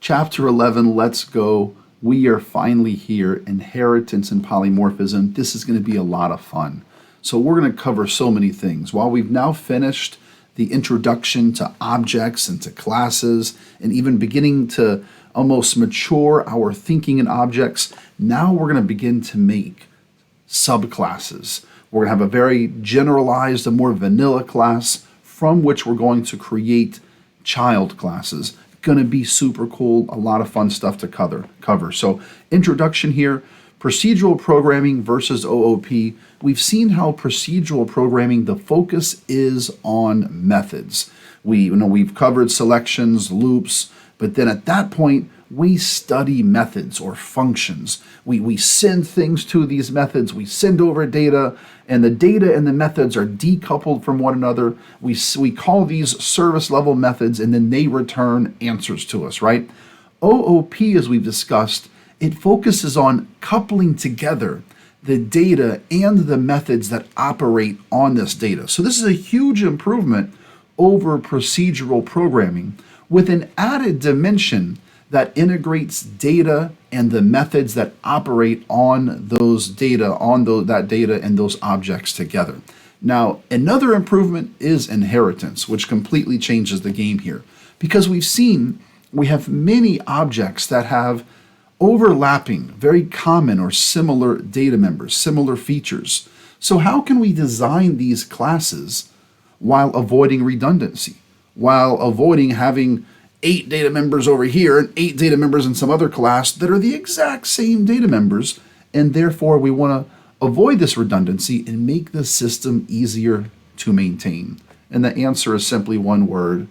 Chapter 11, let's go. We are finally here. Inheritance and polymorphism. This is going to be a lot of fun. So we're going to cover so many things. While we've now finished the introduction to objects and to classes and even beginning to almost mature our thinking in objects, now we're going to begin to make subclasses. We're going to have a very generalized, a more vanilla class from which we're going to create child classes. Going to be super cool, a lot of fun stuff to cover. So introduction here, procedural programming versus OOP. We've seen how procedural programming, the focus is on methods. We've covered selections, loops, but then at that point, we study methods or functions. We send things to these methods, we send over data, and the data and the methods are decoupled from one another. We call these service level methods, and then they return answers to us, right? OOP, as we've discussed, it focuses on coupling together the data and the methods that operate on this data. So this is a huge improvement over procedural programming with an added dimension that integrates data and the methods that operate on those data, that data and those objects together. Now, another improvement is inheritance, which completely changes the game here. Because we have many objects that have overlapping, very common or similar data members, similar features. So how can we design these classes while avoiding redundancy, while avoiding having 8 data members over here and 8 data members in some other class that are the exact same data members, and therefore we want to avoid this redundancy and make the system easier to maintain? And the answer is simply one word: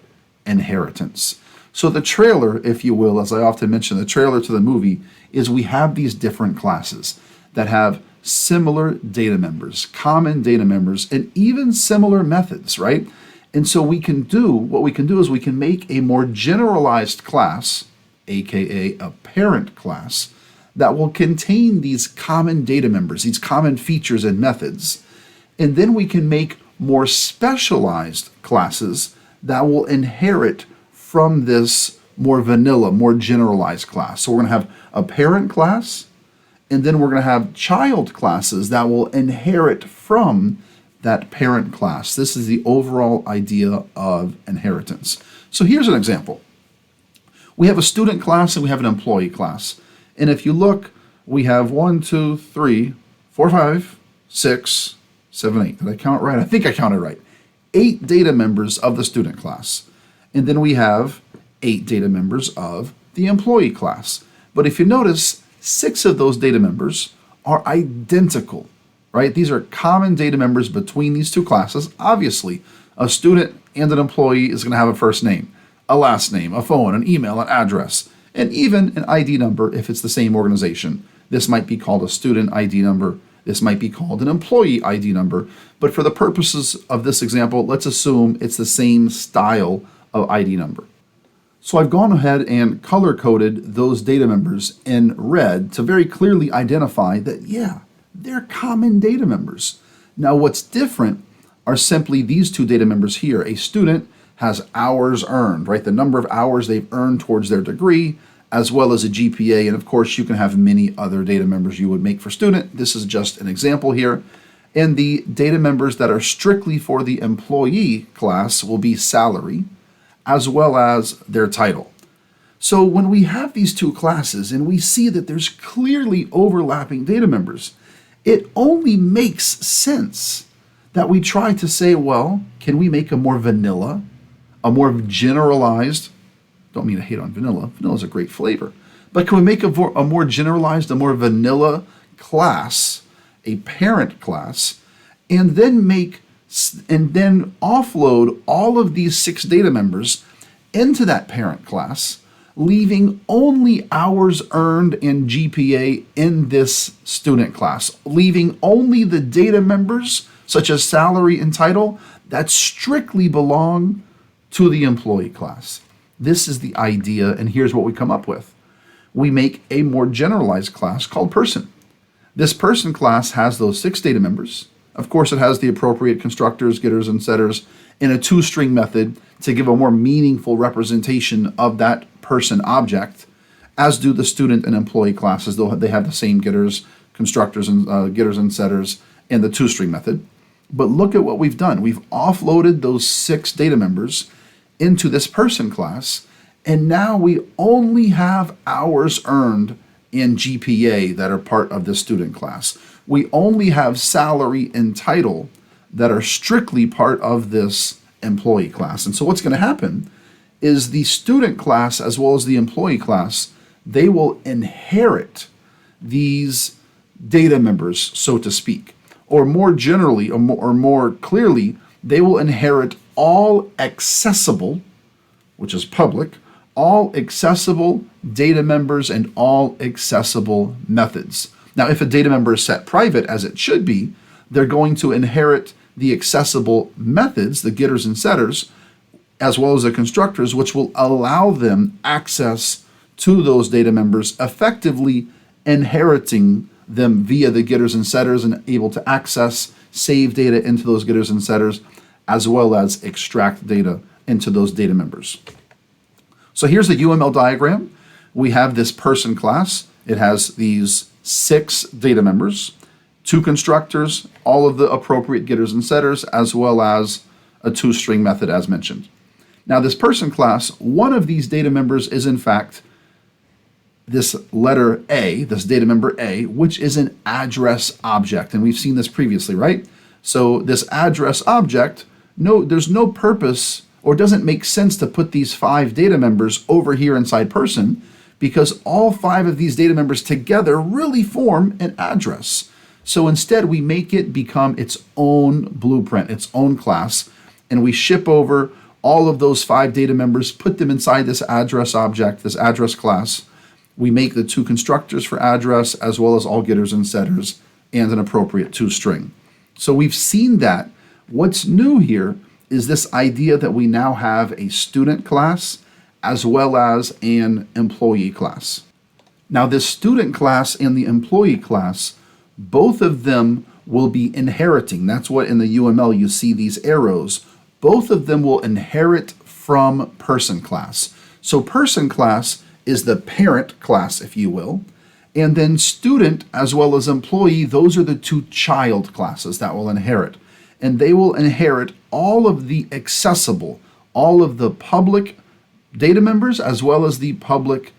inheritance. So the trailer, if you will, as I often mention, the trailer to the movie is we have these different classes that have similar data members, common data members, and even similar methods, right? And so what we can do is we can make a more generalized class, aka a parent class, that will contain these common data members, these common features and methods. And then we can make more specialized classes that will inherit from this more vanilla, more generalized class. So we're going to have a parent class, and then we're going to have child classes that will inherit from that parent class. This is the overall idea of inheritance. So here's an example. We have a student class and we have an employee class. And if you look, we have 1, 2, 3, 4, 5, 6, 7, 8. Did I count right? I think I counted right. 8 data members of the student class. And then we have 8 data members of the employee class. But if you notice, 6 of those data members are identical, right? These are common data members between these two classes. Obviously, a student and an employee is going to have a first name, a last name, a phone, an email, an address, and even an ID number if it's the same organization. This might be called a student ID number. This might be called an employee ID number. But for the purposes of this example, let's assume it's the same style of ID number. So I've gone ahead and color-coded those data members in red to very clearly identify that, yeah, they're common data members. Now what's different are simply these 2 data members here. A student has hours earned, right? The number of hours they've earned towards their degree, as well as a GPA. And of course, you can have many other data members you would make for student. This is just an example here. And the data members that are strictly for the employee class will be salary, as well as their title. So when we have these 2 classes and we see that there's clearly overlapping data members, it only makes sense that we try to say, well, can we make a more vanilla, a more generalized, don't mean to hate on vanilla, vanilla's a great flavor, but can we make a more generalized, a more vanilla class, a parent class, and then offload all of these 6 data members into that parent class, leaving only hours earned and GPA in this student class, leaving only the data members, such as salary and title, that strictly belong to the employee class. This is the idea, and here's what we come up with. We make a more generalized class called person. This person class has those 6 data members, Of course, it has the appropriate constructors, getters, and setters in a toString method to give a more meaningful representation of that person object, as do the student and employee classes. They have the same getters, constructors, and getters and setters in the toString method. But look at what we've done. We've offloaded those 6 data members into this person class, and now we only have hours earned in GPA that are part of the student class. We only have salary and title that are strictly part of this employee class. And so what's going to happen is the student class as well as the employee class, they will inherit these data members, so to speak. Or more generally, or more clearly, they will inherit all accessible, which is public, all accessible data members and all accessible methods. Now, if a data member is set private, as it should be, they're going to inherit the accessible methods, the getters and setters, as well as the constructors, which will allow them access to those data members, effectively inheriting them via the getters and setters and able to access, save data into those getters and setters, as well as extract data into those data members. So here's the UML diagram. We have this person class. It has these 6 data members, 2 constructors, all of the appropriate getters and setters, as well as a toString method as mentioned. Now this person class, one of these data members is in fact this letter A, this data member A, which is an address object. And we've seen this previously, right? So this address object, there's no purpose or doesn't make sense to put these 5 data members over here inside person, because all 5 of these data members together really form an address. So instead we make it become its own blueprint, its own class, and we ship over all of those 5 data members, put them inside this address object, this address class. We make the 2 constructors for address, as well as all getters and setters, and an appropriate toString. So we've seen that. What's new here is this idea that we now have a student class as well as an employee class. Now this student class and the employee class, both of them will be inheriting. That's what in the UML you see these arrows. Both of them will inherit from person class. So person class is the parent class, if you will, and then student as well as employee, those are the 2 child classes that will inherit. And they will inherit all of the accessible, all of the public data members as well as the public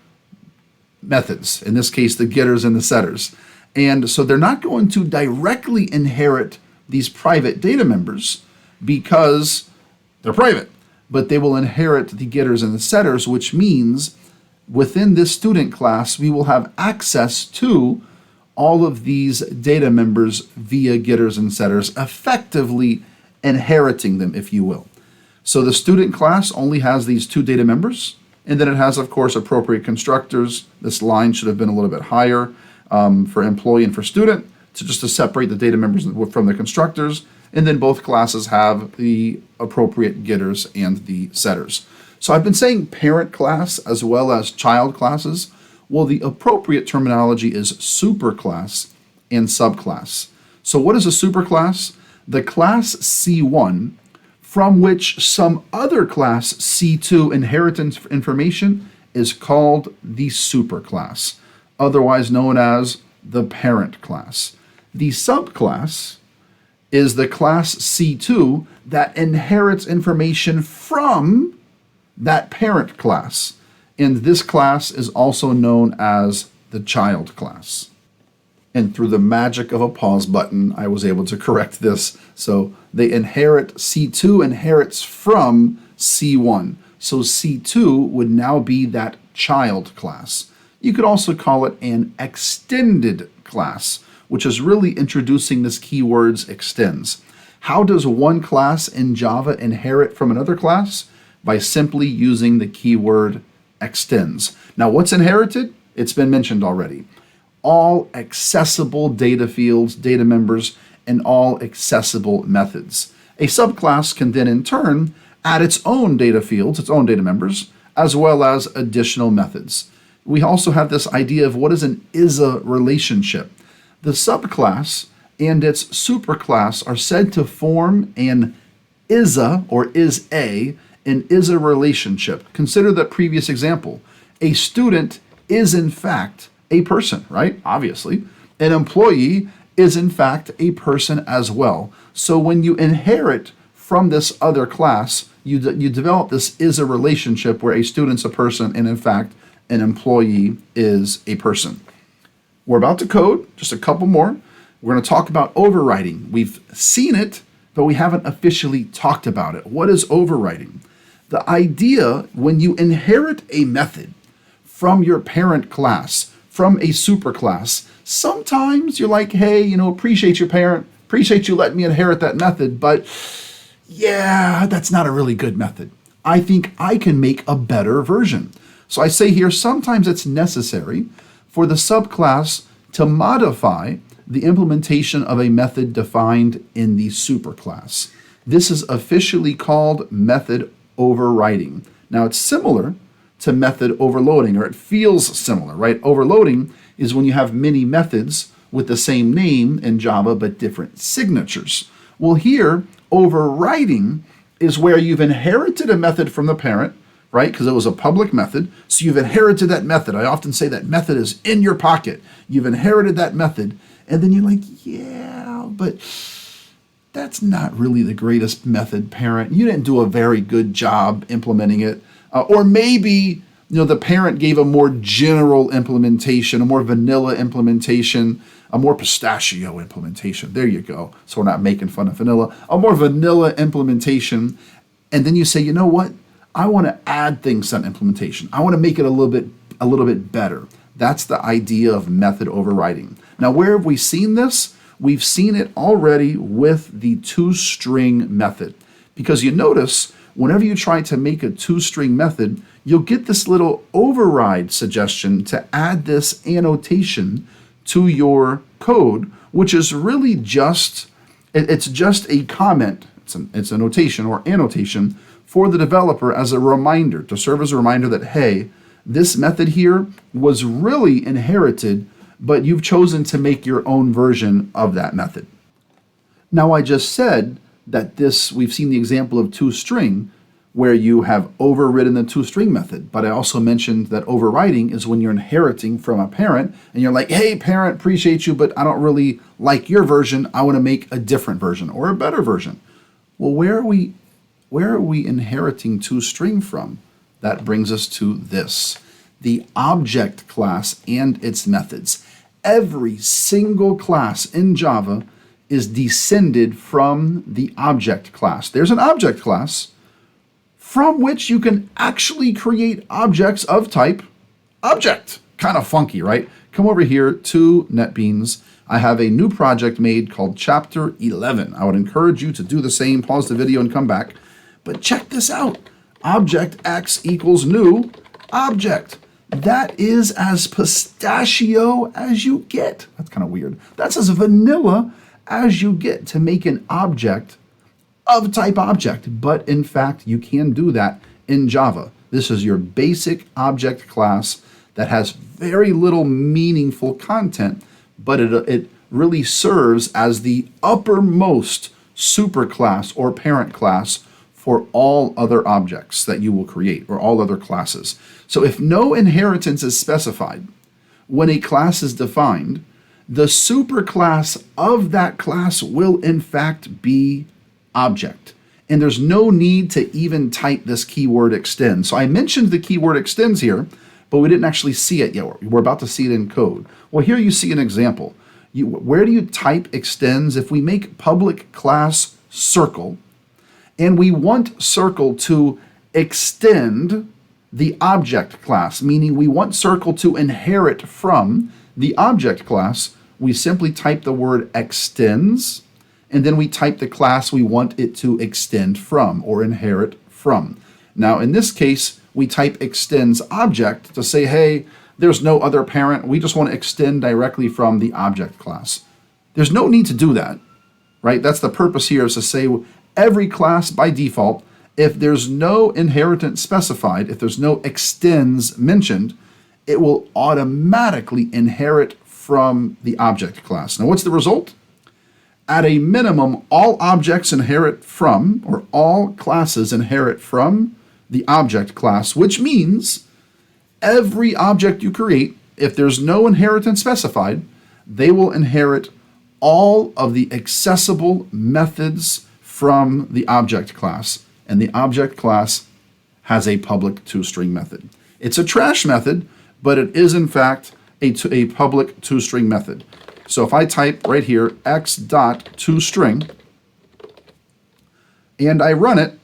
methods, in this case the getters and the setters. And so they're not going to directly inherit these private data members because they're private, but they will inherit the getters and the setters, which means within this student class, we will have access to all of these data members via getters and setters, effectively inheriting them, if you will. So the student class only has these 2 data members, and then it has, of course, appropriate constructors. This line should have been a little bit higher for employee and for student, to separate the data members from the constructors, and then both classes have the appropriate getters and the setters. So I've been saying parent class as well as child classes. Well, the appropriate terminology is superclass and subclass. So what is a superclass? The class C1 from which some other class C2 inheritance information is called the superclass, otherwise known as the parent class. The subclass is the class C2 that inherits information from that parent class. And this class is also known as the child class. And through the magic of a pause button, I was able to correct this. So they inherit, C2 inherits from C1. So C2 would now be that child class. You could also call it an extended class, which is really introducing this keywords extends. How does one class in Java inherit from another class? By simply using the keyword extends. Now what's inherited? It's been mentioned already. All accessible data fields, data members, and all accessible methods. A subclass can then in turn add its own data fields, its own data members, as well as additional methods. We also have this idea of what is an ISA relationship. The subclass and its superclass are said to form an is-a or is-a, an is-a relationship. Consider the previous example. A student is in fact a person, right? Obviously. An employee is in fact a person as well. So when you inherit from this other class, you develop this is-a relationship where a student's a person and in fact an employee is a person. We're about to code, just a couple more. We're going to talk about overriding. We've seen it, but we haven't officially talked about it. What is overriding? The idea when you inherit a method from your parent class, from a superclass, sometimes you're like, hey, appreciate your parent, appreciate you letting me inherit that method, but yeah, that's not a really good method. I think I can make a better version. So I say here, sometimes it's necessary for the subclass to modify the implementation of a method defined in the superclass. This is officially called method overriding. Now it's similar to method overloading, or it feels similar, right? Overloading is when you have many methods with the same name in Java but different signatures. Well, here, overriding is where you've inherited a method from the parent, right? Because it was a public method. So you've inherited that method. I often say that method is in your pocket. You've inherited that method. And then you're like, yeah, but that's not really the greatest method, parent. You didn't do a very good job implementing it. Or maybe, the parent gave a more general implementation, a more vanilla implementation, a more pistachio implementation. There you go. So we're not making fun of vanilla. A more vanilla implementation. And then you say, you know what? I want to add things to that implementation. I want to make it a little bit better. That's the idea of method overriding. Now, where have we seen this? We've seen it already with the toString method. Because you notice, whenever you try to make a toString method, you'll get this little override suggestion to add this annotation to your code, which is really just a comment. It's a notation or annotation for the developer as a reminder, to serve as a reminder that, hey, this method here was really inherited, but you've chosen to make your own version of that method. Now, I just said that we've seen the example of toString where you have overridden the toString method, but I also mentioned that overriding is when you're inheriting from a parent and you're like, hey, parent, appreciate you, but I don't really like your version. I want to make a different version or a better version. Well, where are we inheriting toString from? That brings us to this, the object class and its methods. Every single class in Java is descended from the object class. There's an object class from which you can actually create objects of type object. Kind of funky, right? Come over here to NetBeans. I have a new project made called Chapter 11. I would encourage you to do the same, pause the video and come back. But check this out. Object X equals new object. That is as pistachio as you get. That's kind of weird. That's as vanilla as you get to make an object of type object. But in fact, you can do that in Java. This is your basic object class that has very little meaningful content, but it really serves as the uppermost superclass or parent class for all other objects that you will create or all other classes. So if no inheritance is specified when a class is defined, the superclass of that class will in fact be object. And there's no need to even type this keyword extend. So I mentioned the keyword extends here, but we didn't actually see it yet. We're about to see it in code. Well, here you see an example. Where do you type extends? If we make public class circle, and we want circle to extend the object class, meaning we want circle to inherit from the object class, we simply type the word extends, and then we type the class we want it to extend from or inherit from. Now, in this case, we type extends object to say, hey, there's no other parent. We just want to extend directly from the object class. There's no need to do that, right? That's the purpose here, is to say every class by default, if there's no inheritance specified, if there's no extends mentioned, it will automatically inherit from the object class. Now, what's the result? At a minimum, all objects inherit from, or all classes inherit from the object class, which means every object you create, if there's no inheritance specified, they will inherit all of the accessible methods from the object class. And the object class has a public toString method. It's a trash method, but it is in fact a public toString method. So if I type right here x.toString and I run it,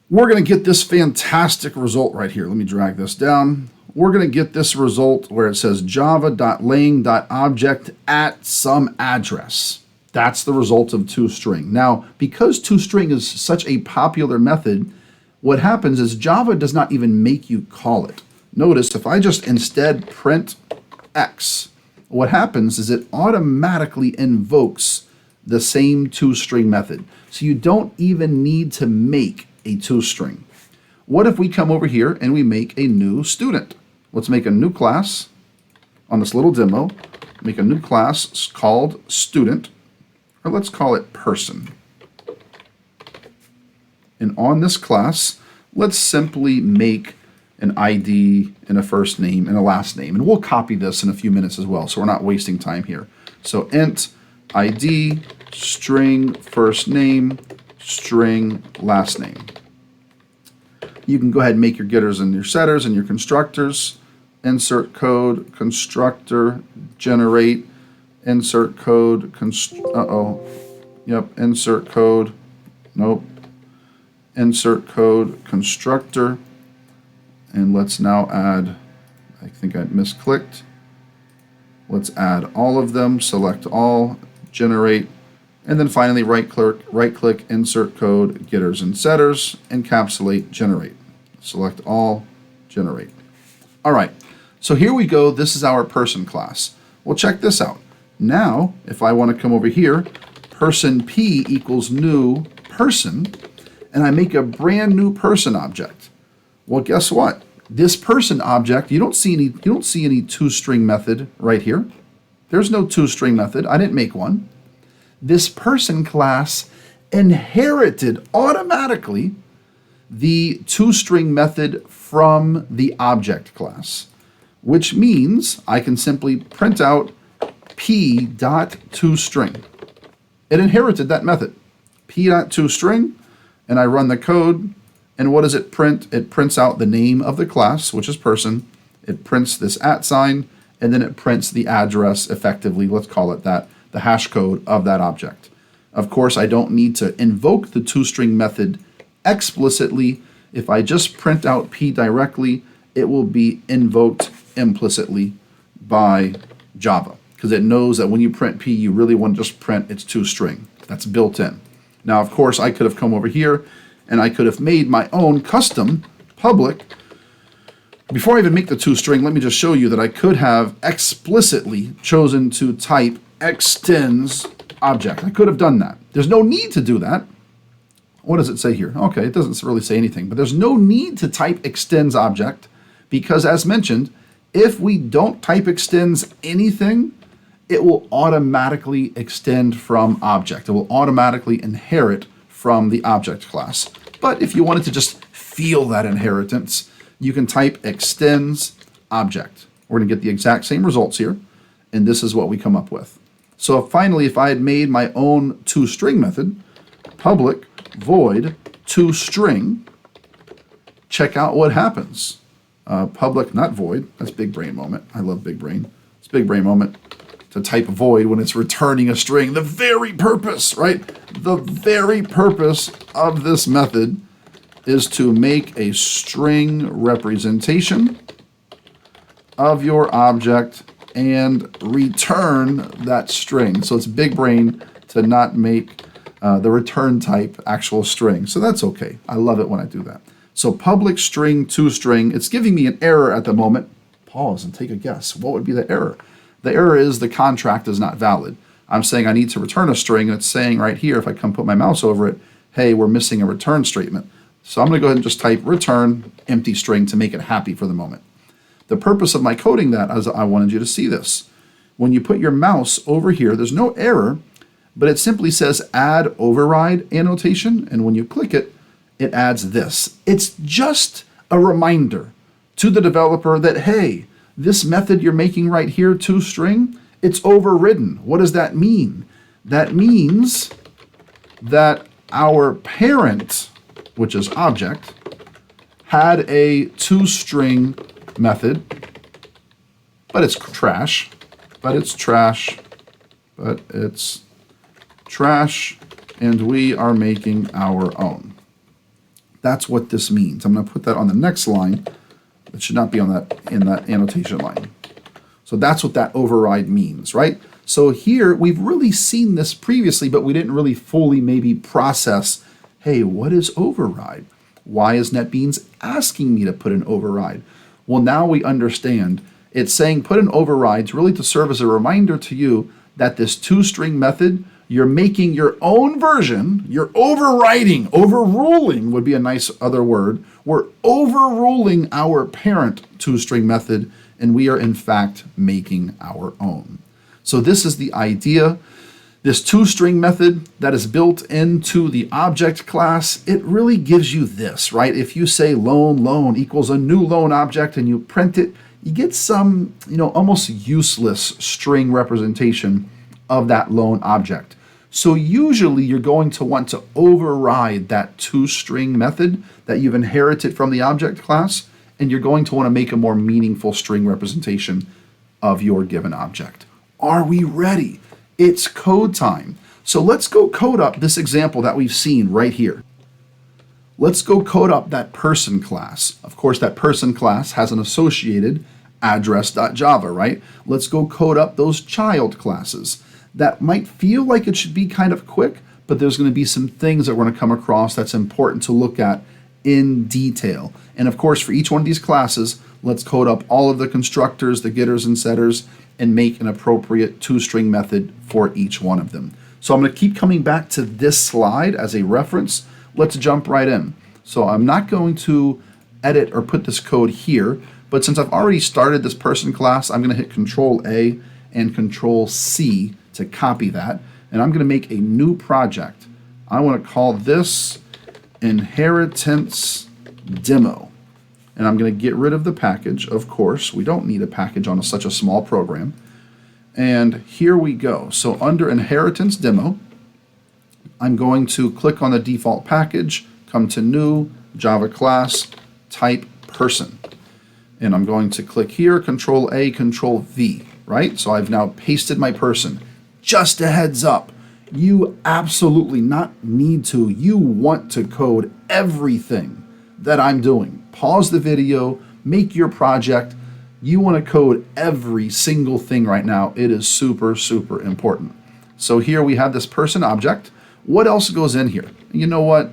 we're going to get this fantastic result right here. Let me drag this down. We're going to get this result where it says java.laying.object at some address. That's the result of toString. Now, because toString is such a popular method, what happens is Java does not even make you call it. Notice if I just instead print x, what happens is it automatically invokes the same toString method. So you don't even need to make a toString. What if we come over here and we make a new student? Let's make a new class on this little demo. Make a new class called student, or let's call it person. And on this class, let's simply make an ID and a first name and a last name. And we'll copy this in a few minutes as well, so we're not wasting time here. So int ID, string first name, string last name. You can go ahead and make your getters and your setters and your constructors. Insert code, constructor, generate, insert code, insert code, nope. Insert code, constructor. And let's now add, I think I misclicked. Let's add all of them, select all, generate, and then finally right click, insert code, getters and setters, encapsulate, generate. Select all, generate. All right, so here we go. This is our person class. Well, check this out. Now, if I want to come over here, person P equals new person, and I make a brand new person object. Well, guess what? This person object, you don't see any toString method right here. There's no toString method. I didn't make one. This person class inherited automatically the toString method from the object class, which means I can simply print out p.toString. It inherited that method, p.toString, and I run the code, and what does it print? It prints out the name of the class, which is person. It prints this @ sign, and then it prints the address effectively, let's call it that, the hash code of that object. Of course, I don't need to invoke the toString method explicitly. If I just print out p directly, it will be invoked implicitly by Java, because it knows that when you print p, you really want to just print its toString. That's built in. Now, of course, I could have come over here and I could have made my own custom public. Before I even make the toString, let me just show you that I could have explicitly chosen to type extends object. I could have done that. There's no need to do that. What does it say here? Okay, it doesn't really say anything, but there's no need to type extends object because, as mentioned, if we don't type extends anything, it will automatically extend from object. It will automatically inherit from the object class. But if you wanted to just feel that inheritance, you can type extends object. We're going to get the exact same results here, and this is what we come up with. So finally, if I had made my own toString method, public void toString, check out what happens. Public, not void. That's big brain moment. I love big brain. It's big brain moment to type void when it's returning a string. The very purpose, right? The very purpose of this method is to make a string representation of your object and return that string. So it's big brain to not make the return type actual string. So that's okay. I love it when I do that. So public string toString, it's giving me an error at the moment. Pause and take a guess. What would be the error? The error is the contract is not valid. I'm saying I need to return a string, and it's saying right here, if I come put my mouse over it, hey, we're missing a return statement. So I'm going to go ahead and just type return empty string to make it happy for the moment. The purpose of my coding that is I wanted you to see this. When you put your mouse over here, there's no error, but it simply says add override annotation, and when you click it, it adds this. It's just a reminder to the developer that, hey, this method you're making right here, toString, it's overridden. What does that mean? That means that our parent, which is object, had a toString method, but it's trash, and we are making our own. That's what this means. I'm going to put that on the next line. It should not be on that in that annotation line. So that's what that override means, right? So here we've really seen this previously, but we didn't really fully maybe process, hey, what is override? Why is NetBeans asking me to put an override? Well, now we understand. It's saying put an override to really to serve as a reminder to you that this toString method, you're making your own version, you're overruling would be a nice other word. We're overruling our parent toString method, and we are in fact making our own. So this is the idea. This toString method that is built into the object class, it really gives you this, right? If you say loan equals a new loan object and you print it, you get some, almost useless string representation of that loan object. So usually you're going to want to override that toString method that you've inherited from the object class, and you're going to want to make a more meaningful string representation of your given object. Are we ready? It's code time. So let's go code up this example that we've seen right here. Let's go code up that person class. Of course, that person class has an associated address.java, right? Let's go code up those child classes. That might feel like it should be kind of quick, but there's going to be some things that we're going to come across that's important to look at in detail. And of course, for each one of these classes, let's code up all of the constructors, the getters and setters, and make an appropriate toString method for each one of them. So I'm going to keep coming back to this slide as a reference. Let's jump right in. So I'm not going to edit or put this code here, but since I've already started this person class, I'm going to hit Control A and Control C to copy that, and I'm going to make a new project. I want to call this Inheritance Demo. And I'm going to get rid of the package, of course. We don't need a package on such a small program. And here we go. So under Inheritance Demo, I'm going to click on the default package, come to New, Java Class, type Person. And I'm going to click here, Control A, Control V, right? So I've now pasted my person. Just a heads up, you absolutely not need to, you want to code everything that I'm doing. Pause the video, make your project. You want to code every single thing right now. It is super, super important. So here we have this person object. What else goes in here? You know what?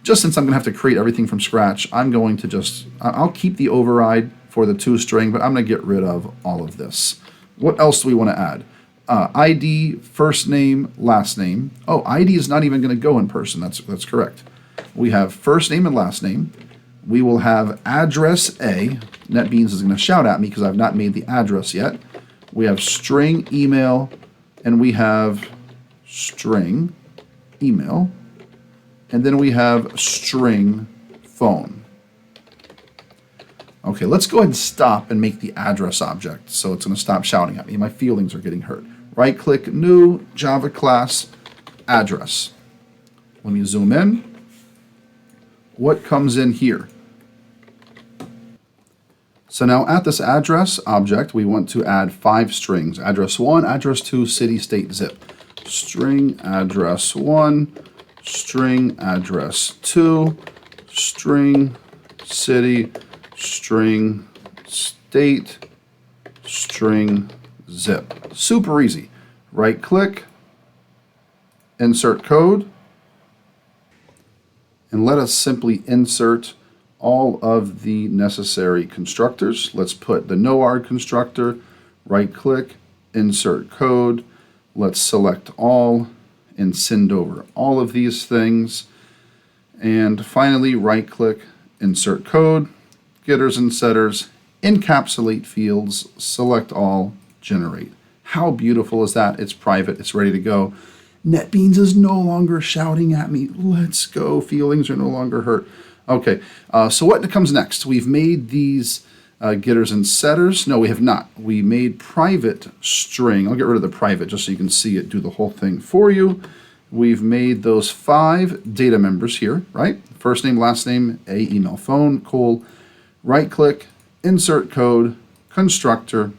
Just since I'm going to have to create everything from scratch, I'm going to I'll keep the override for the toString, but I'm going to get rid of all of this. What else do we want to add? ID, first name, last name. Oh, ID is not even going to go in person. That's correct. We have first name and last name. We will have address A. NetBeans is going to shout at me because I've not made the address yet. We have string email, and we have string email, and then we have string phone. Okay, let's go ahead and stop and make the address object so it's going to stop shouting at me. My feelings are getting hurt. Right click, New, Java Class, Address. Let me zoom in. What comes in here? So now at this address object, we want to add 5 strings. Address 1, address 2, city, state, zip. String address 1, string address 2, string city, string state, string zip. Super easy. Right click, insert code, and let us simply insert all of the necessary constructors. Let's put the noarg constructor, right click, insert code. Let's select all and send over all of these things. And finally, right click, insert code, getters and setters, encapsulate fields, select all, generate. How beautiful is that? It's private, it's ready to go. NetBeans is no longer shouting at me. Let's go. Feelings are no longer hurt. Okay, so what comes next? We've made these getters and setters. No, we have not. We made private string. I'll get rid of the private just so you can see it do the whole thing for you. We've made those 5 data members here, right? First name, last name, a, email, phone, cool. Right click, insert code, constructor,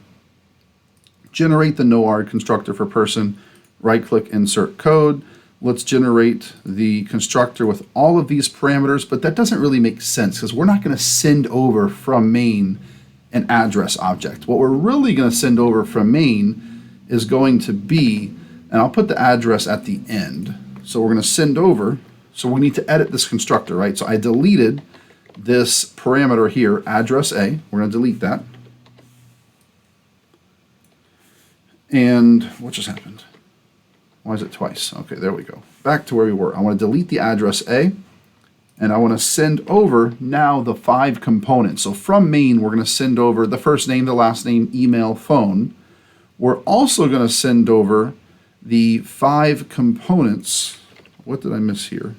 generate the NoArg constructor for person, right click, insert code. Let's generate the constructor with all of these parameters, but that doesn't really make sense because we're not going to send over from main an address object. What we're really going to send over from main is going to be, and I'll put the address at the end. So we're going to send over, so we need to edit this constructor, right? So I deleted this parameter here, address A. We're going to delete that. And what just happened? Why is it twice? Okay, there we go. Back to where we were. I want to delete the address A, and I want to send over now the 5 components. So from main, we're going to send over the first name, the last name, email, phone. We're also going to send over the 5 components. What did I miss here?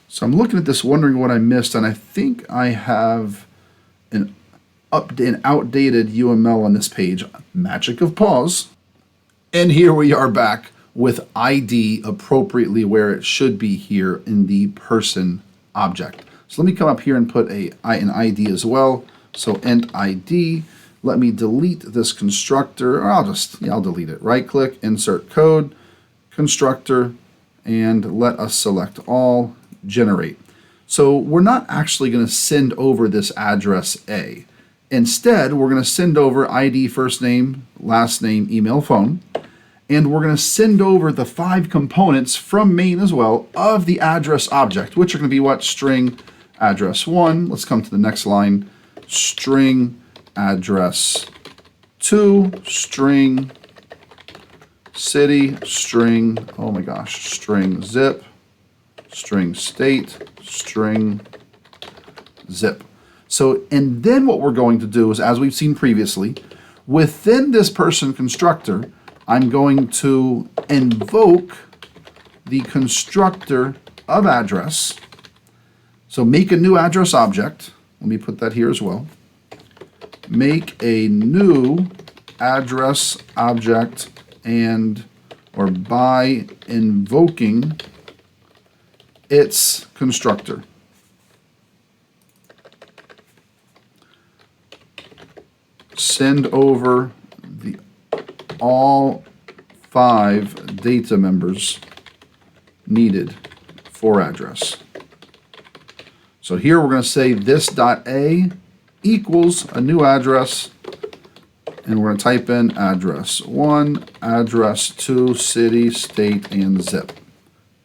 So I'm looking at this, wondering what I missed, and I think I have an outdated UML on this page. Magic of pause. And here we are back with ID appropriately where it should be here in the person object. So let me come up here and put an ID as well. So int ID. Let me delete this constructor, or I'll delete it. Right click, insert code, constructor, and let us select all, generate. So we're not actually going to send over this address A. Instead, we're going to send over ID, first name, last name, email, phone, and we're going to send over the 5 components from main as well of the address object, which are going to be what? String address 1. Let's come to the next line. String address 2, string city, string, oh my gosh, string zip, string state, string zip. So, and then what we're going to do is, as we've seen previously, within this person constructor, I'm going to invoke the constructor of address. So make a new address object. Let me put that here as well. Make a new address object or by invoking its constructor. Send over all 5 data members needed for address. So here we're going to say this.a equals a new address, and we're going to type in address 1, address 2, city, state, and zip.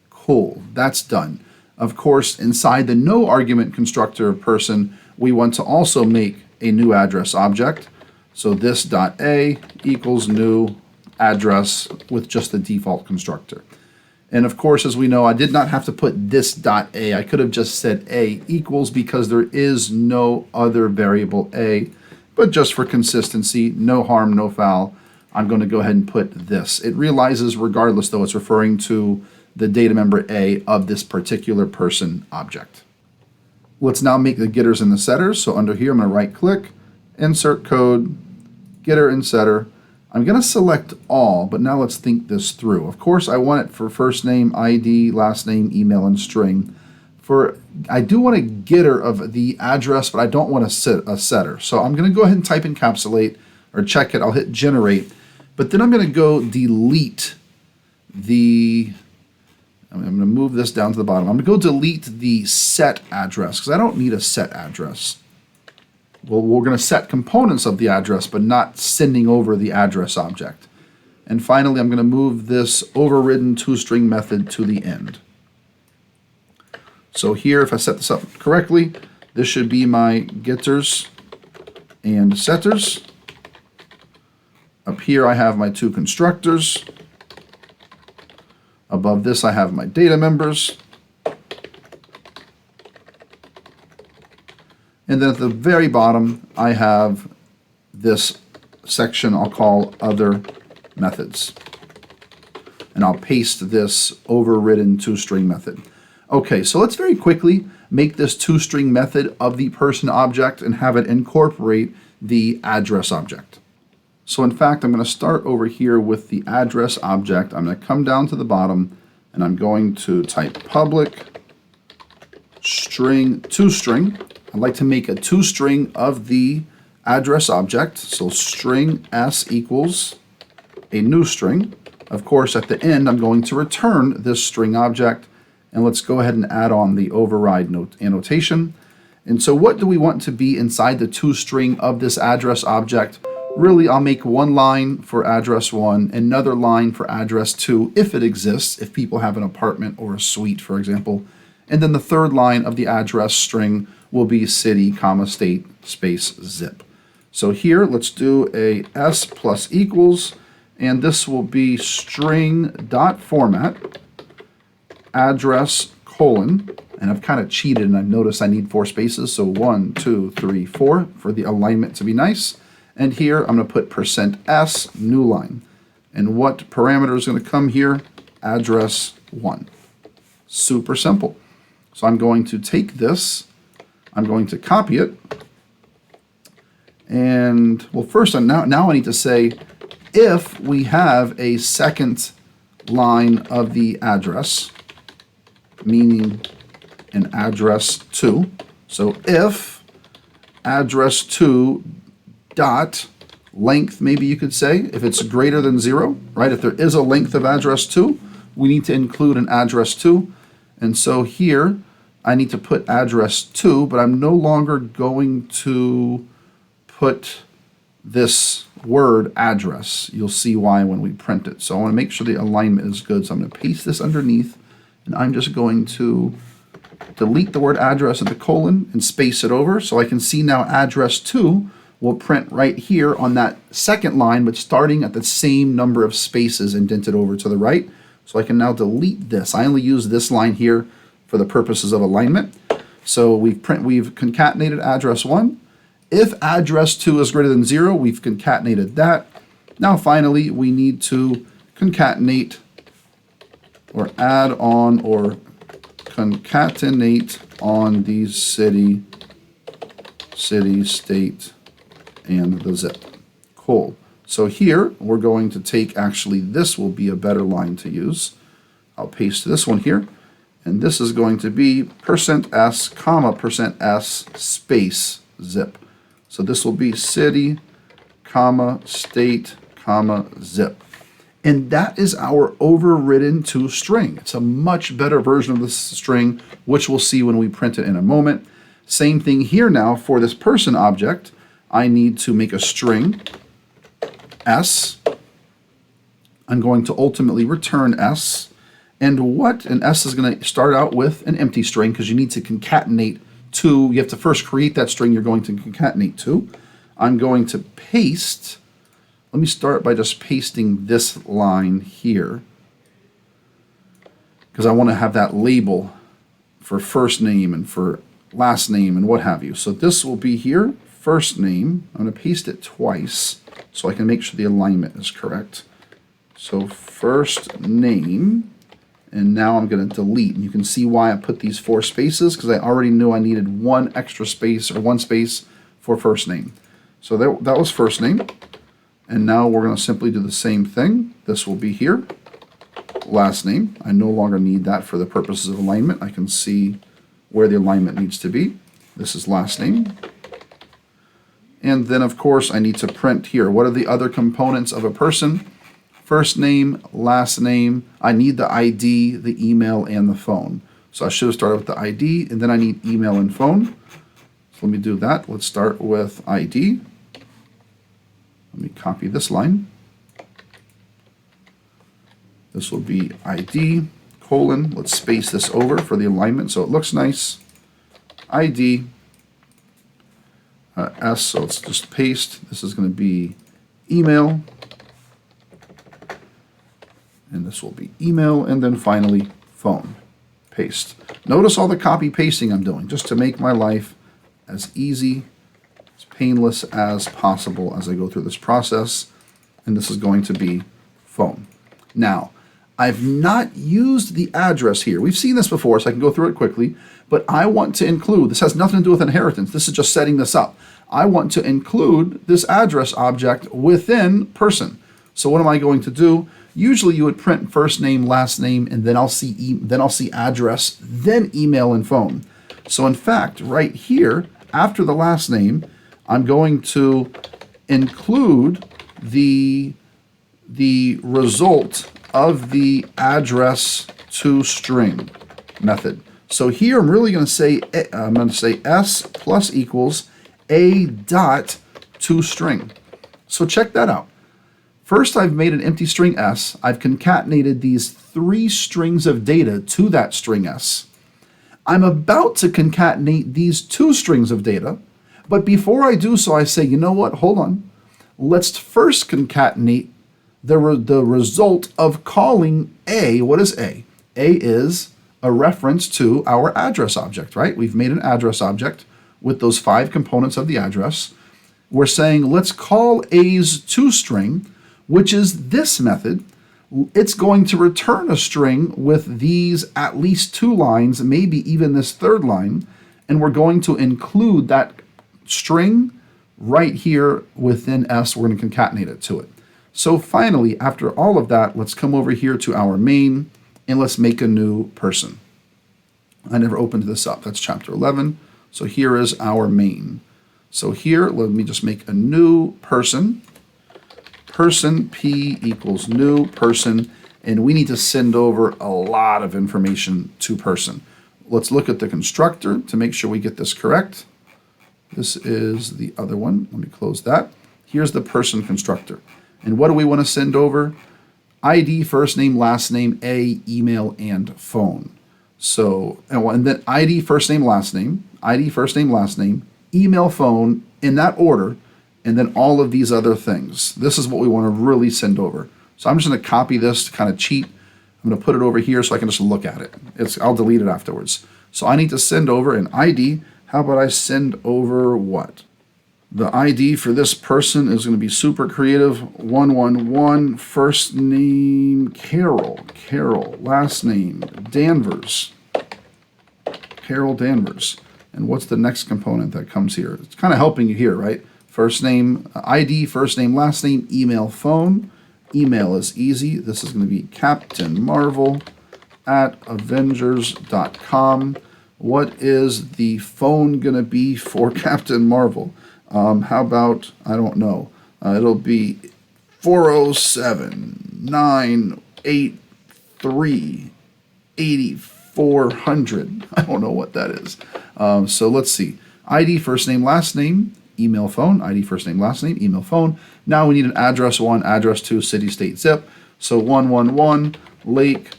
Cool, that's done. Of course, inside the no argument constructor of person, we want to also make a new address object. So this.a equals new address with just the default constructor. And of course, as we know, I did not have to put this.a. I could have just said a equals because there is no other variable a. But just for consistency, no harm, no foul, I'm going to go ahead and put this. It realizes, regardless though, it's referring to the data member a of this particular person object. Let's now make the getters and the setters. So under here, I'm going to right click, insert code, getter and setter. I'm going to select all, but now let's think this through. Of course, I want it for first name, ID, last name, email, and string. I do want a getter of the address, but I don't want a setter. So I'm going to go ahead and type encapsulate or check it. I'll hit generate, but then I'm going to go delete I'm going to move this down to the bottom. I'm going to go delete the set address because I don't need a set address. Well, we're going to set components of the address, but not sending over the address object. And finally, I'm going to move this overridden toString method to the end. So here, if I set this up correctly, this should be my getters and setters. Up here, I have my 2 constructors. Above this, I have my data members. And then at the very bottom, I have this section I'll call Other Methods. And I'll paste this overridden toString method. Okay, so let's very quickly make this toString method of the person object and have it incorporate the address object. So in fact, I'm going to start over here with the address object. I'm going to come down to the bottom and I'm going to type public string toString. I'd like to make a toString of the address object. So string s equals a new string. Of course, at the end, I'm going to return this string object. And let's go ahead and add on the override annotation. And so what do we want to be inside the toString of this address object? Really, I'll make one line for address 1, another line for address 2, if it exists, if people have an apartment or a suite, for example. And then the third line of the address string will be city, comma, state, space, zip. So here, let's do a s plus equals, and this will be string.format. address colon, and I've kind of cheated and I've noticed I need 4 spaces, so 1, 2, 3, 4 for the alignment to be nice. And here I'm going to put %s new line. And what parameter is going to come here? Address 1. Super simple. So I'm going to take this, I'm going to copy it, and well, first now I need to say if we have a second line of the address, meaning an address 2. So if address 2 dot length, maybe you could say, if it's greater than 0, right? If there is a length of address 2, we need to include an address 2. And so here I need to put address 2, but I'm no longer going to put this word address. You'll see why when we print it. So I want to make sure the alignment is good. So I'm going to paste this underneath. And I'm just going to delete the word address and the colon and space it over so I can see now address 2 will print right here on that second line, but starting at the same number of spaces indented over to the right. So I can now delete this. I only use this line here for the purposes of alignment. So we've concatenated address 1. If address 2 is greater than 0, we've concatenated that. Now finally, we need to concatenate or add on or concatenate on the city, state, and the zip. Cool. So here we're going to take, actually this will be a better line to use. I'll paste this one here, and this is going to be %s, comma, %s, space, zip. So this will be city, comma, state, comma, zip. And that is our overridden toString. It's a much better version of this string, which we'll see when we print it in a moment. Same thing here now for this person object. I need to make a string s. I'm going to ultimately return s. And what an s is going to start out with an empty string because you need to concatenate 2. You have to first create that string you're going to concatenate to. I'm going to paste. Let me start by just pasting this line here because I want to have that label for first name and for last name and what have you. So this will be here, first name. I'm going to paste it twice so I can make sure the alignment is correct. So first name, and now I'm going to delete. And you can see why I put these 4 spaces because I already knew I needed 1 extra space or 1 space for first name. So that was first name. And now we're going to simply do the same thing. This will be here. Last name. I no longer need that for the purposes of alignment. I can see where the alignment needs to be. This is last name. And then, of course, I need to print here. What are the other components of a person? First name, last name. I need the ID, the email, and the phone. So I should have started with the ID, and then I need email and phone. So let me do that. Let's start with ID. Let me copy this line. This will be ID, colon. Let's space this over for the alignment so it looks nice. ID, S, so let's just paste. This is going to be email. And this will be email. And then finally, phone. Paste. Notice all the copy pasting I'm doing just to make my life as easy as as painless as possible as I go through this process. And this is going to be phone. Now, I've not used the address here. We've seen this before, so I can go through it quickly. But I want to include, this has nothing to do with inheritance. This is just setting this up. I want to include this address object within person. So what am I going to do? Usually you would print first name, last name, and then I'll see address, then email and phone. So in fact, right here, after the last name, I'm going to include the result of the address to string method. So here I'm really going to say s plus equals a dot to string. So check that out. First, I've made an empty string s. I've concatenated these 3 strings of data to that string s. I'm about to concatenate these 2 strings of data, but before I do so, I say, you know what? Hold on. Let's first concatenate the result of calling A. What is A? A is a reference to our address object, right? We've made an address object with those 5 components of the address. We're saying let's call A's toString, which is this method. It's going to return a string with these at least 2 lines, maybe even this 3rd line, and we're going to include that string right here within S. We're going to concatenate it to it. So finally, after all of that, let's come over here to our main and let's make a new person. I never opened this up. That's chapter 11. So here is our main. So here, let me just make a new person. Person P equals new person. And we need to send over a lot of information to person. Let's look at the constructor to make sure we get this correct. This is the other one. Let me close that. Here's the person constructor. And what do we want to send over? ID, first name, last name, A, email, and phone. So, and then ID, first name, last name, ID, first name, last name, email, phone, in that order, and then all of these other things. This is what we want to really send over. So I'm just going to copy this to kind of cheat. I'm going to put it over here so I can just look at it. I'll delete it afterwards. So I need to send over an ID. How about I send over what? The ID for this person is going to be super creative 111, first name Carol, last name Danvers, Carol Danvers. And what's the next component that comes here? It's kind of helping you here, right? First name, ID, first name, last name, email, phone. Email is easy. This is going to be captainmarvel@avengers.com. What is the phone going to be for Captain Marvel? How about, I don't know, it'll be 407-983-8400. I don't know what that is. So let's see. ID, first name, last name, email, phone. ID, first name, last name, email, phone. Now we need an address 1, address 2, city, state, zip. So 111 Lake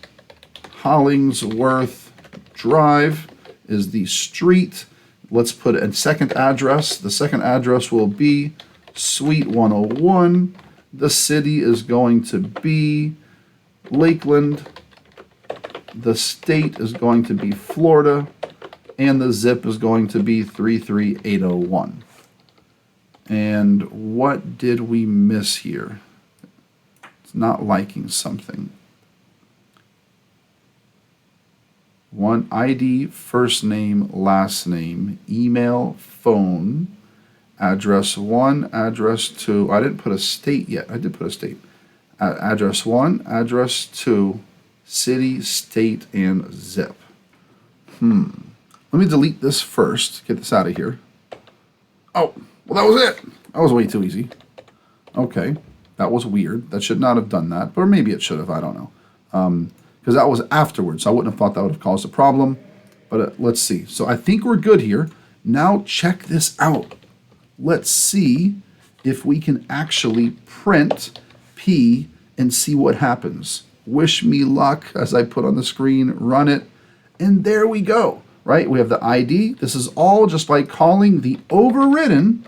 Hollingsworth Drive is the street. Let's put a second address. The second address will be Suite 101. The city is going to be Lakeland. The state is going to be Florida. And the zip is going to be 33801. And what did we miss here? It's not liking something. One ID, first name, last name, email, phone, address 1, address 2. I didn't put a state yet. I did put a state. Address 1, address 2, city, state, and zip. Let me delete this first. Get this out of here. Oh, well, that was it. That was way too easy. Okay, that was weird. That should not have done that, or maybe it should have. I don't know. Because that was afterwards. So I wouldn't have thought that would have caused a problem. But let's see. So I think we're good here. Now check this out. Let's see if we can actually print P and see what happens. Wish me luck as I put on the screen, run it, and there we go, right? We have the ID. This is all just by calling the overridden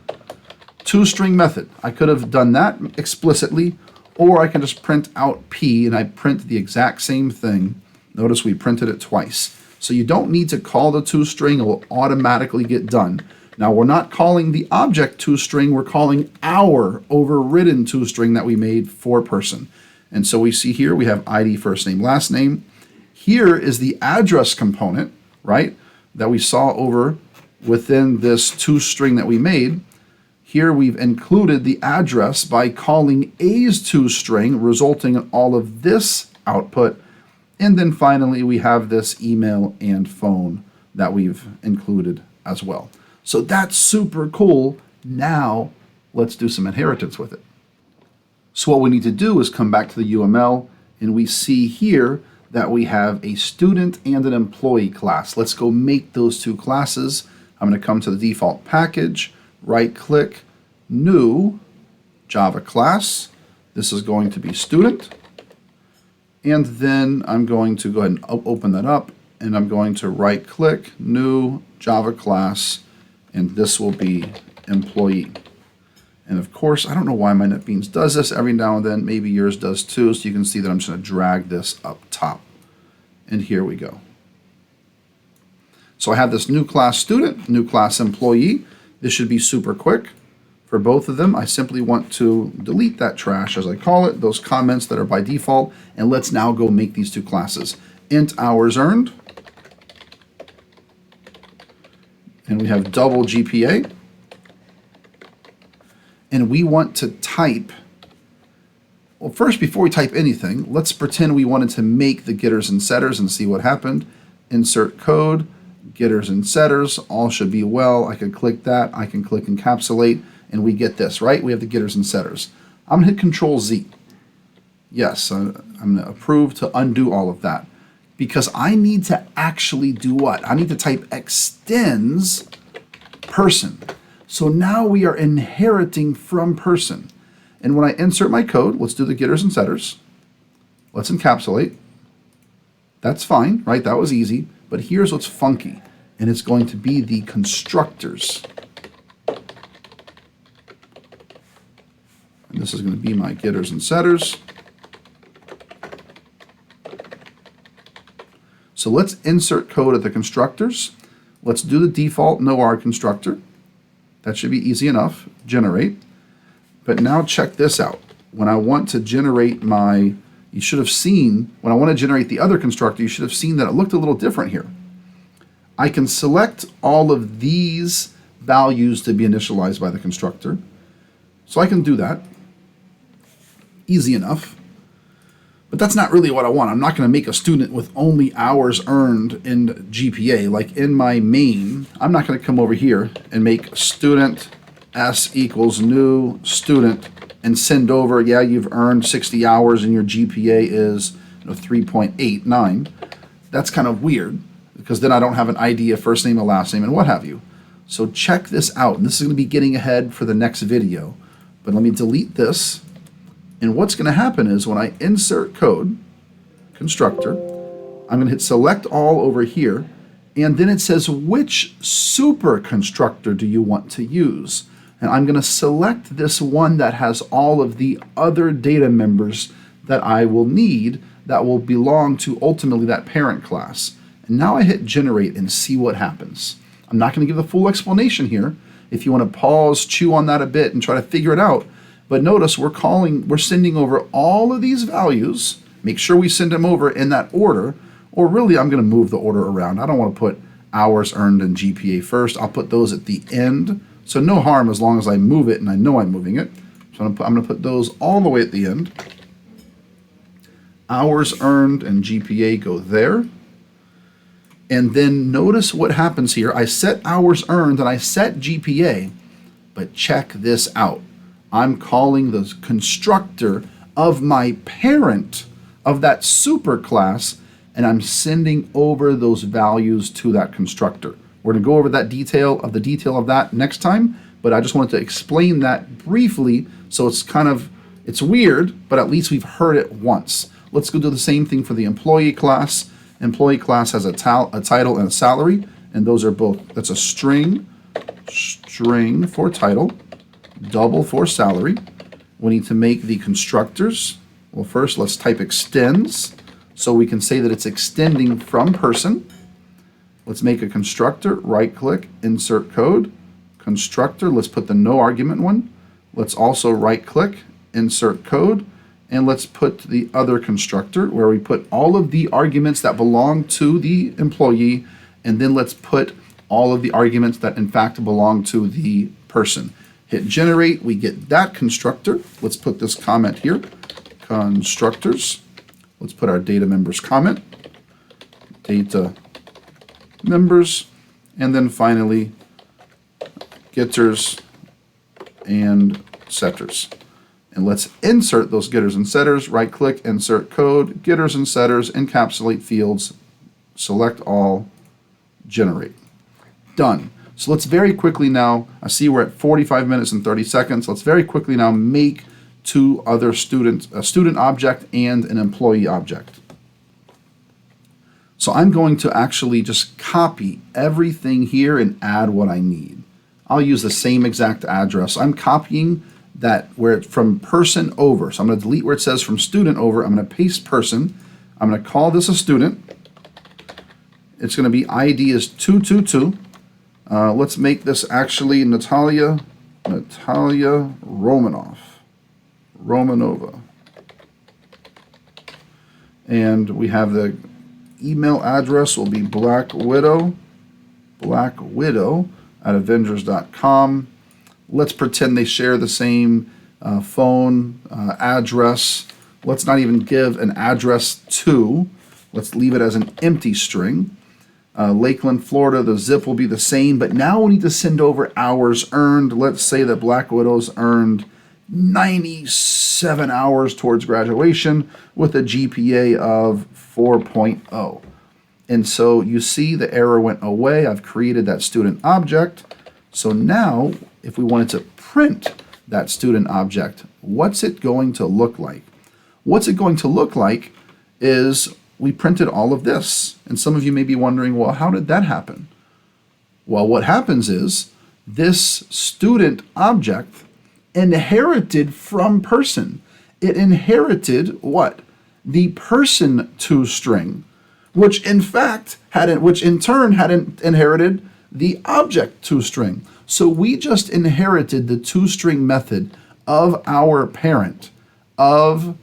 toString method. I could have done that explicitly, or I can just print out P and I print the exact same thing. Notice we printed it twice. So you don't need to call the toString, it will automatically get done. Now we're not calling the object toString, we're calling our overridden toString that we made for person. And so we see here we have ID, first name, last name. Here is the address component, right, that we saw over within this toString that we made. Here we've included the address by calling A's toString, resulting in all of this output. And then finally we have this email and phone that we've included as well. So that's super cool. Now let's do some inheritance with it. So what we need to do is come back to the UML, and we see here that we have a student and an employee class. Let's go make those two classes. I'm going to come to the default package, right click, new Java class. This is going to be student. And then I'm going to go ahead and open that up, and I'm going to right click, new Java class, and this will be employee. And of course, I don't know why my NetBeans does this every now and then. Maybe yours does too. So you can see that I'm just going to drag this up top. And here we go. So I have this new class student, new class employee. This should be super quick. For both of them, I simply want to delete that trash, as I call it, those comments that are by default. And let's now go make these two classes. Int hours earned. And we have double GPA. And we want to type, well, first, before we type anything, let's pretend we wanted to make the getters and setters and see what happened. Insert code, getters and setters, all should be well. I can click that, I can click encapsulate, and we get this, right? We have the getters and setters. I'm gonna hit Control Z. Yes, I'm gonna approve to undo all of that, because I need to actually do what? I need to type extends person. So now we are inheriting from person. And when I insert my code, let's do the getters and setters. Let's encapsulate. That's fine, right? That was easy. But here's what's funky. And it's going to be the constructors. And this is going to be my getters and setters. So let's insert code at the constructors. Let's do the default no-R constructor. That should be easy enough, generate. But now check this out. When I want to generate my, you should have seen, when I want to generate the other constructor, you should have seen that it looked a little different here. I can select all of these values to be initialized by the constructor. So I can do that. Easy enough. But that's not really what I want. I'm not going to make a student with only hours earned in GPA. Like in my main, I'm not going to come over here and make student s equals new student and send over, yeah, you've earned 60 hours and your GPA is 3.89. That's kind of weird, because then I don't have an ID, a first name, a last name, and what have you. So check this out. And this is going to be getting ahead for the next video. But let me delete this. And what's going to happen is when I insert code, constructor, I'm going to hit select all over here, and then it says which super constructor do you want to use? And I'm going to select this one that has all of the other data members that I will need that will belong to ultimately that parent class. And now I hit generate and see what happens. I'm not going to give the full explanation here. If you want to pause, chew on that a bit, and try to figure it out. But notice we're sending over all of these values. Make sure we send them over in that order, or really I'm going to move the order around. I don't want to put hours earned and GPA first. I'll put those at the end. So no harm as long as I move it and I know I'm moving it. So I'm going to put those all the way at the end. Hours earned and GPA go there. And then notice what happens here. I set hours earned and I set GPA, but check this out. I'm calling the constructor of my parent of that superclass, and I'm sending over those values to that constructor. We're going to go over that detail of that next time, but I just wanted to explain that briefly, so it's weird, but at least we've heard it once. Let's go do the same thing for the employee class. Employee class has a title and a salary, and those are both, that's a string for title, double for salary. We need to make the constructors. Well, first let's type extends so we can say that it's extending from person. Let's make a constructor, right click, insert code, constructor. Let's put the no argument one. Let's also right click, insert code, and let's put the other constructor where we put all of the arguments that belong to the employee, and then let's put all of the arguments that in fact belong to the person. Hit generate, we get that constructor. Let's put this comment here, constructors. Let's put our data members comment, data members, and then finally getters and setters. And let's insert those getters and setters, right click, insert code, getters and setters, encapsulate fields, select all, generate. Done. So let's very quickly now, I see we're at 45 minutes and 30 seconds. Let's very quickly now make two other students, a student object and an employee object. So I'm going to actually just copy everything here and add what I need. I'll use the same exact address. I'm copying that where it's from person over. So I'm going to delete where it says from student over. I'm going to paste person. I'm going to call this a student. It's going to be ID is 222. Let's make this actually Natalia Romanova. And we have the email address will be Black Widow at Avengers.com. Let's pretend they share the same phone address. Let's not even give an address to. Let's leave it as an empty string. Lakeland, Florida, the zip will be the same, but now we need to send over hours earned. Let's say that Black Widow's earned 97 hours towards graduation with a GPA of 4.0. And so you see the error went away. I've created that student object. So now if we wanted to print that student object, what's it going to look like? What's it going to look like is we printed all of this. And some of you may be wondering, well, how did that happen? Well, what happens is this student object inherited from person. It inherited what? The person to string, which in turn had inherited the object to string. So we just inherited the toString method of our parent of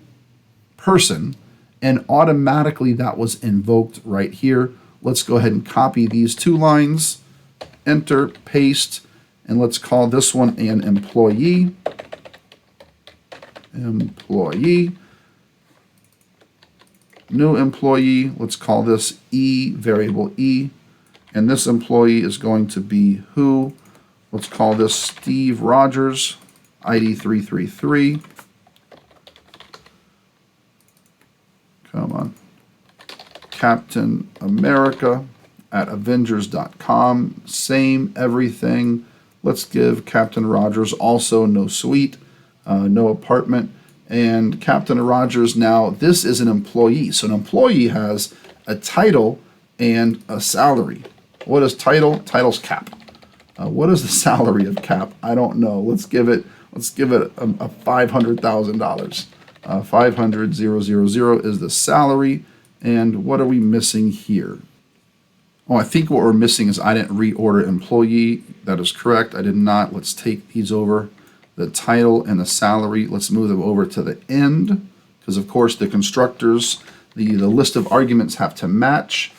person, and automatically that was invoked right here. Let's go ahead and copy these two lines, enter, paste, and let's call this one an employee. New employee, let's call this E, variable E, and this employee is going to be who. Let's call this Steve Rogers, ID 333. Come on. Captain America at Avengers.com. Same everything. Let's give Captain Rogers also no suite, no apartment. And Captain Rogers now, this is an employee. So an employee has a title and a salary. What is title? Title's Cap. What is the salary of Cap? I don't know. Let's give it a $500,000. 500,000 is the salary. And what are we missing here? Oh, I think what we're missing is I didn't reorder employee. That is correct. I did not. Let's take these over. The title and the salary, let's move them over to the end, because of course the constructors, the list of arguments have to match,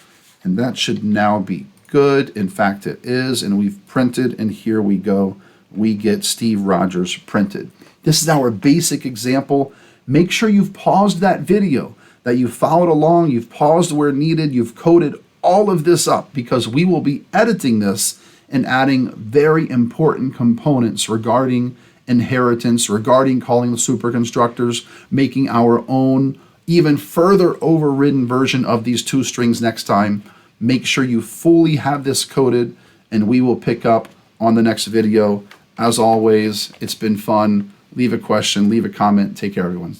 and that should now be good. In fact, it is, and we've printed, and here we go. We get Steve Rogers printed. This is our basic example. Make sure you've paused that video, that you've followed along, you've paused where needed, you've coded all of this up, because we will be editing this and adding very important components regarding inheritance, regarding calling the superconstructors, making our own even further overridden version of these two strings next time. Make sure you fully have this coded, and we will pick up on the next video. As always, it's been fun. Leave a question, leave a comment. Take care, everyone.